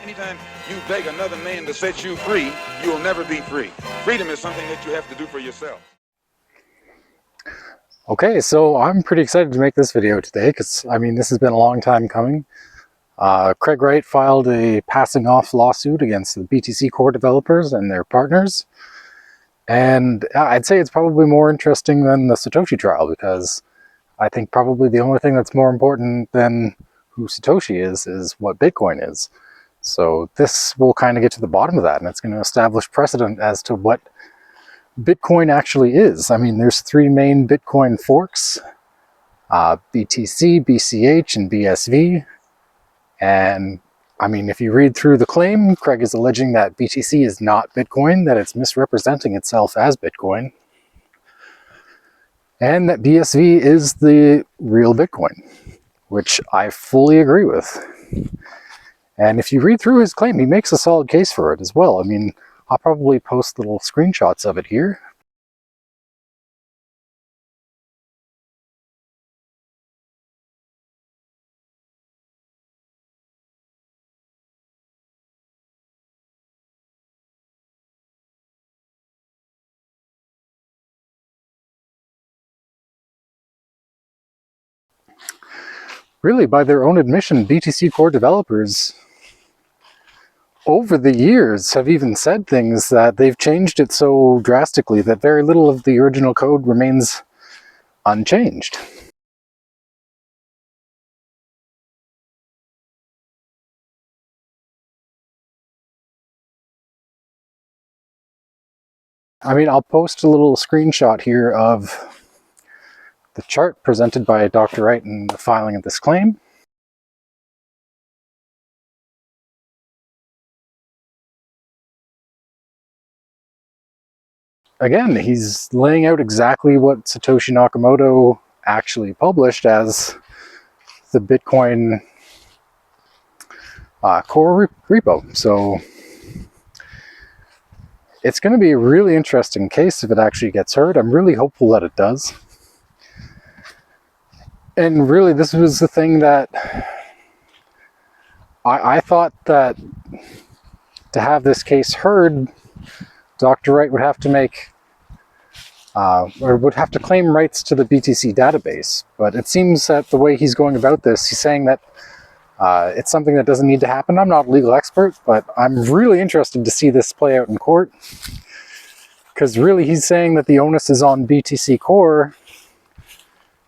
Anytime you beg another man to set you free, you will never be free. Freedom is something that you have to do for yourself. Okay, so I'm pretty excited to make this video today because, I mean, this has been a long time coming. Craig Wright filed a passing off lawsuit against the BTC Core developers and their partners. And I'd say it's probably more interesting than the Satoshi trial because I think probably the only thing that's more important than who Satoshi is what Bitcoin is. So this will kind of get to the bottom of that, and it's going to establish precedent as to what Bitcoin actually is. I mean, there's three main Bitcoin forks, BTC, BCH, and BSV. And I mean, if you read through the claim, Craig is alleging that BTC is not Bitcoin, that it's misrepresenting itself as Bitcoin, and that BSV is the real Bitcoin, which I fully agree with. And if you read through his claim, he makes a solid case for it as well. I mean, I'll probably post little screenshots of it here. Really, by their own admission, BTC Core developers over the years have even said things that they've changed it so drastically that very little of the original code remains unchanged. I mean, I'll post a little screenshot here of the chart presented by Dr. Wright in the filing of this claim. Again, he's laying out exactly what Satoshi Nakamoto actually published as the Bitcoin core repo. So it's going to be a really interesting case if it actually gets heard. I'm really hopeful that it does. And really, this was the thing that I thought that to have this case heard, Dr. Wright would have to make, or would have to claim rights to the BTC database. But it seems that the way he's going about this, he's saying that it's something that doesn't need to happen. I'm not a legal expert, but I'm really interested to see this play out in court. Because really, he's saying that the onus is on BTC Core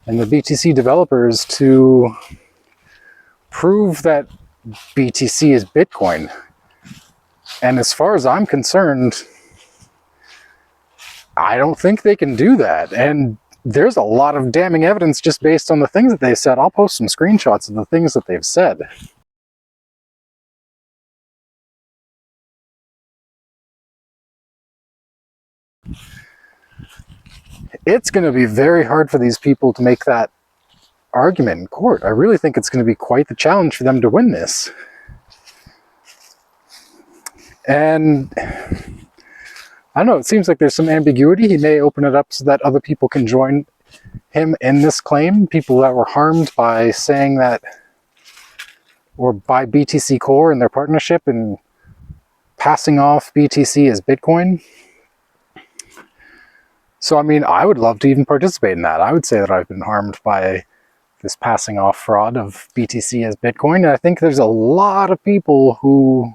and the BTC developers to prove that BTC is Bitcoin. And as far as I'm concerned, I don't think they can do that. And there's a lot of damning evidence just based on the things that they've said. I'll post some screenshots of the things that they've said. It's going to be very hard for these people to make that argument in court. I really think it's going to be quite the challenge for them to win this. And I don't know, it seems like there's some ambiguity. He may open it up so that other people can join him in this claim, people that were harmed by saying that, or by BTC Core and their partnership in passing off BTC as Bitcoin. So, I mean, I would love to even participate in that. I would say that I've been harmed by this passing off fraud of BTC as Bitcoin. And I think there's a lot of people who,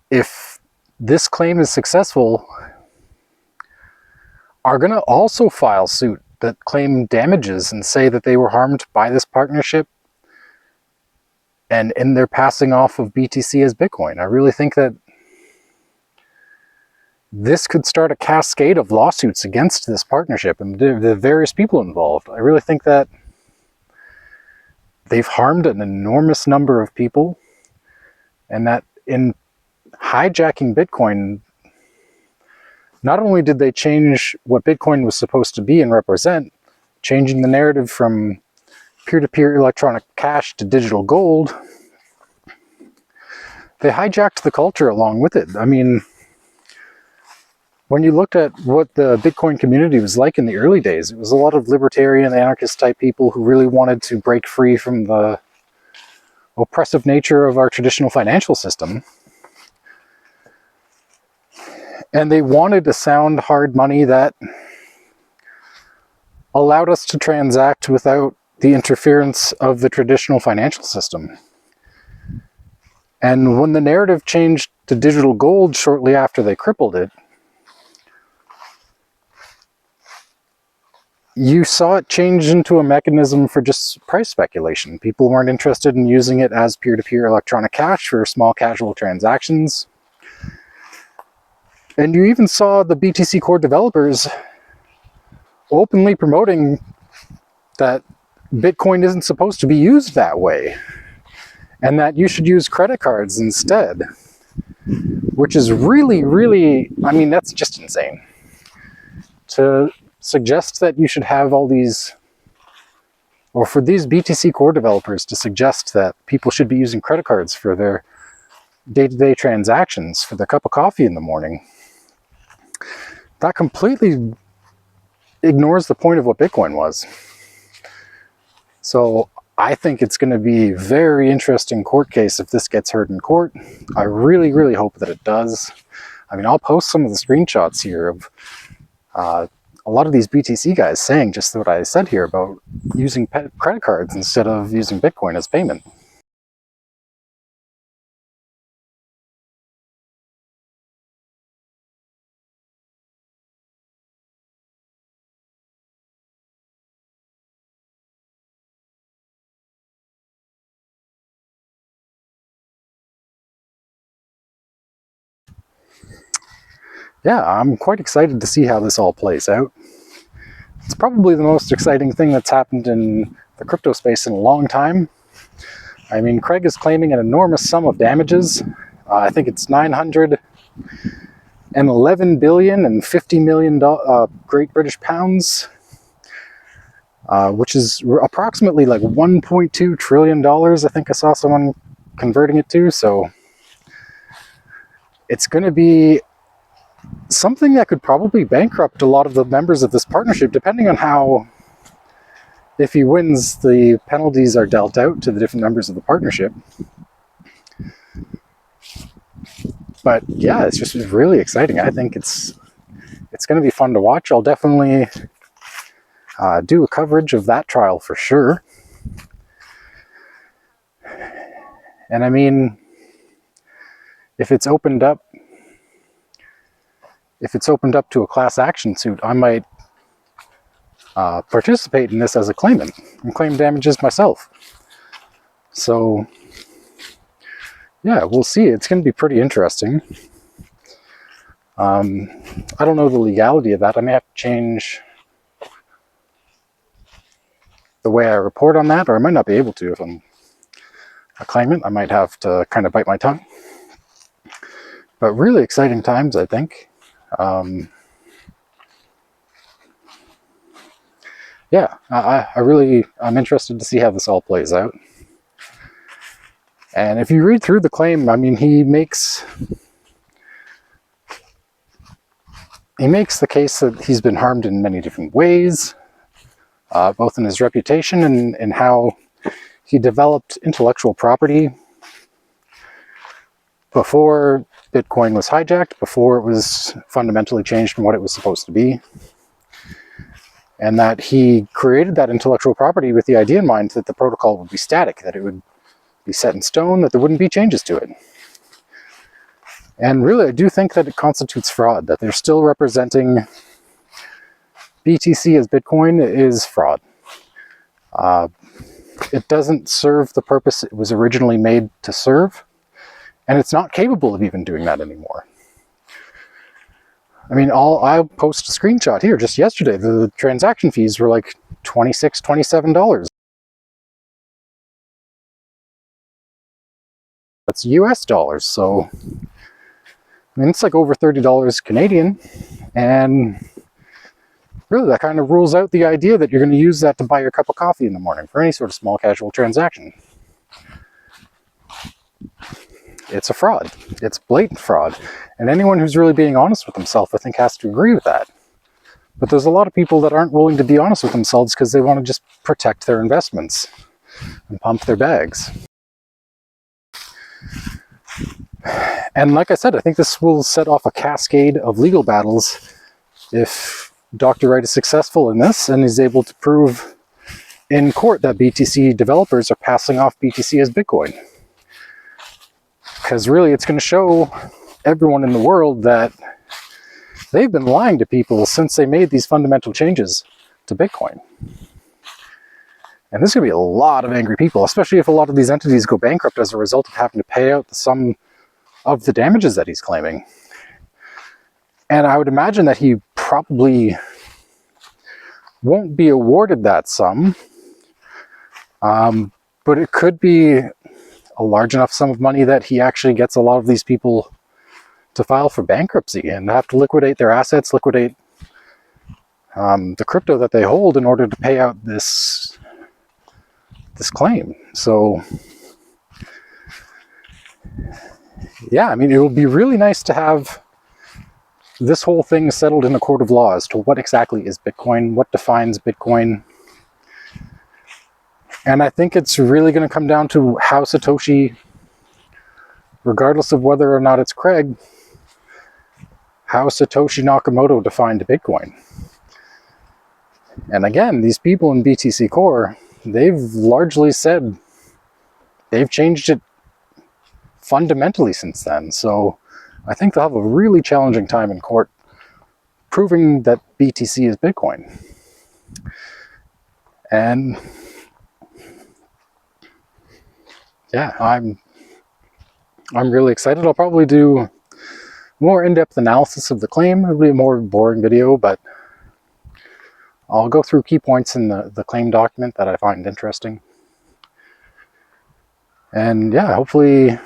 if this claim is successful, are going to also file suit that claim damages and say that they were harmed by this partnership and in their passing off of BTC as Bitcoin. I really think that this could start a cascade of lawsuits against this partnership and the various people involved. I really think that they've harmed an enormous number of people, and that in hijacking Bitcoin, not only did they change what Bitcoin was supposed to be and represent, changing the narrative from peer-to-peer electronic cash to digital gold, they hijacked the culture along with it. I mean, when you looked at what the Bitcoin community was like in the early days, it was a lot of libertarian, anarchist type people who really wanted to break free from the oppressive nature of our traditional financial system. And they wanted a sound, hard money that allowed us to transact without the interference of the traditional financial system. And when the narrative changed to digital gold shortly after they crippled it, you saw it change into a mechanism for just price speculation. People weren't interested in using it as peer-to-peer electronic cash for small casual transactions. And you even saw the BTC Core developers openly promoting that Bitcoin isn't supposed to be used that way, and that you should use credit cards instead, which is really, really, I mean, that's just insane. To suggest that you should have all these, or for these BTC Core developers to suggest that people should be using credit cards for their day-to-day transactions, for their cup of coffee in the morning, that completely ignores the point of what Bitcoin was. So I think it's going to be a very interesting court case if this gets heard in court. I really, really hope that it does. I mean, I'll post some of the screenshots here of a lot of these BTC guys saying just what I said here about using credit cards instead of using Bitcoin as payment. Yeah, I'm quite excited to see how this all plays out. It's probably the most exciting thing that's happened in the crypto space in a long time. I mean, Craig is claiming an enormous sum of damages. I think it's 911 billion and 50 million Great British pounds, which is approximately like $1.2 trillion. I think I saw someone converting it to. So it's going to be something that could probably bankrupt a lot of the members of this partnership, depending on how, if he wins, the penalties are dealt out to the different members of the partnership. But yeah, it's just really exciting. I think it's going to be fun to watch. I'll definitely do a coverage of that trial for sure. And I mean, if it's opened up to a class action suit, I might participate in this as a claimant and claim damages myself. So yeah, we'll see. It's going to be pretty interesting. I don't know the legality of that. I may have to change the way I report on that, or I might not be able to if I'm a claimant. I might have to kind of bite my tongue. But really exciting times, I think. Yeah, I'm interested to see how this all plays out. And if you read through the claim, I mean, he makes the case that he's been harmed in many different ways, both in his reputation and in how he developed intellectual property before Bitcoin was hijacked, before it was fundamentally changed from what it was supposed to be. And that he created that intellectual property with the idea in mind that the protocol would be static, that it would be set in stone, that there wouldn't be changes to it. And really, I do think that it constitutes fraud, that they're still representing BTC as Bitcoin is fraud. It doesn't serve the purpose it was originally made to serve, and it's not capable of even doing that anymore. I mean, I'll post a screenshot here. Just yesterday, the transaction fees were like $26, $27. That's US dollars, so I mean, it's like over $30 Canadian, and really that kind of rules out the idea that you're going to use that to buy your cup of coffee in the morning for any sort of small casual transaction. It's a fraud. It's blatant fraud. And anyone who's really being honest with himself, I think, has to agree with that. But there's a lot of people that aren't willing to be honest with themselves because they want to just protect their investments and pump their bags. And like I said, I think this will set off a cascade of legal battles if Dr. Wright is successful in this and is able to prove in court that BTC developers are passing off BTC as Bitcoin. Because really, it's going to show everyone in the world that they've been lying to people since they made these fundamental changes to Bitcoin. And there's going to be a lot of angry people, especially if a lot of these entities go bankrupt as a result of having to pay out the sum of the damages that he's claiming. And I would imagine that he probably won't be awarded that sum, but it could be a large enough sum of money that he actually gets a lot of these people to file for bankruptcy and have to liquidate their assets, liquidate the crypto that they hold in order to pay out this claim. So yeah, I mean, it would be really nice to have this whole thing settled in a court of law as to what exactly is Bitcoin, what defines Bitcoin. And I think it's really going to come down to how Satoshi, regardless of whether or not it's Craig, how Satoshi Nakamoto defined Bitcoin. And again, these people in BTC Core, they've largely said they've changed it fundamentally since then. So I think they'll have a really challenging time in court proving that BTC is Bitcoin. And yeah, I'm really excited. I'll probably do more in-depth analysis of the claim. It'll be a more boring video, but I'll go through key points in the claim document that I find interesting. And yeah, hopefully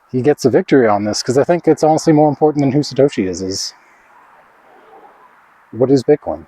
he gets a victory on this, because I think it's honestly more important than who Satoshi is what is Bitcoin?